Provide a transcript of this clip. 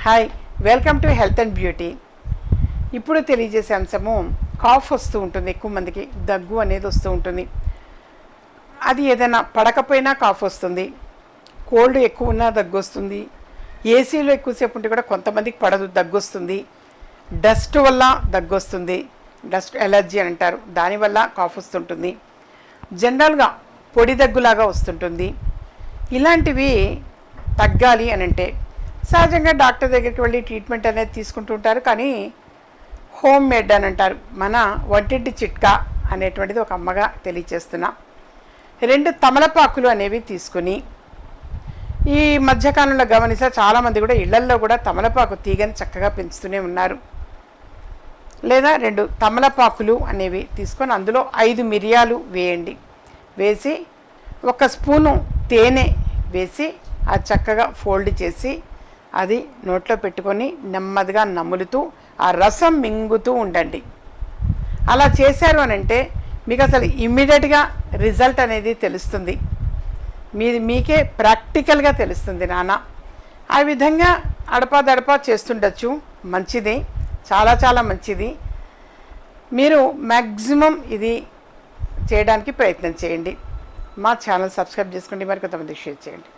Hi, welcome to health and beauty. ఇప్పుడు తెలియజేసే అంశము కాఫ్ వస్తూ ఉంటుంది. ఎక్కువ మందికి దగ్గు అనేది వస్తూ ఉంటుంది. అది ఏదైనా పడకపోయినా కాఫ్ వస్తుంది, కోల్డ్ ఎక్కువ ఉన్నా దగ్గు వస్తుంది, ఏసీలో ఎక్కువసేపు ఉంటే కూడా కొంతమందికి పడదు, దగ్గు వస్తుంది, డస్ట్ వల్ల దగ్గు వస్తుంది, డస్ట్ ఎలర్జీ అని అంటారు, దానివల్ల కాఫ్ వస్తుంటుంది, జనరల్గా పొడి దగ్గులాగా వస్తుంటుంది. ఇలాంటివి తగ్గాలి అని అంటే సహజంగా డాక్టర్ దగ్గరికి వెళ్ళి ట్రీట్మెంట్ అనేది తీసుకుంటుంటారు. కానీ హోమ్ మేడ్ అని అంటారు, మన వంటింటి చిట్కా అనేటువంటిది ఒక అమ్మగా తెలియచేస్తున్నా. 2 తమలపాకులు అనేవి తీసుకుని, ఈ మధ్యకాలంలో గమనిస్తే చాలామంది కూడా ఇళ్లల్లో కూడా తమలపాకు తీగని చక్కగా పెంచుతూనే ఉన్నారు. లేదా 2 తమలపాకులు అనేవి తీసుకొని అందులో 5 మిరియాలు వేయండి. వేసి 1 స్పూను తేనె వేసి అది చక్కగా ఫోల్డ్ చేసి అది నోట్లో పెట్టుకొని నెమ్మదిగా నములుతూ ఆ రసం మింగుతూ ఉండండి. అలా చేశారు అని అంటే మీకు అసలు ఇమ్మీడియట్గా రిజల్ట్ అనేది తెలుస్తుంది. మీకే ప్రాక్టికల్గా తెలుస్తుంది. ఆ విధంగా అడపాదడపా చేస్తుండొచ్చు. మంచిది, చాలా చాలా మంచిది. మీరు మ్యాక్సిమం ఇది చేయడానికి ప్రయత్నం చేయండి. మా ఛానల్ సబ్స్క్రైబ్ చేసుకోండి, మరి కొంతమందికి షేర్ చేయండి.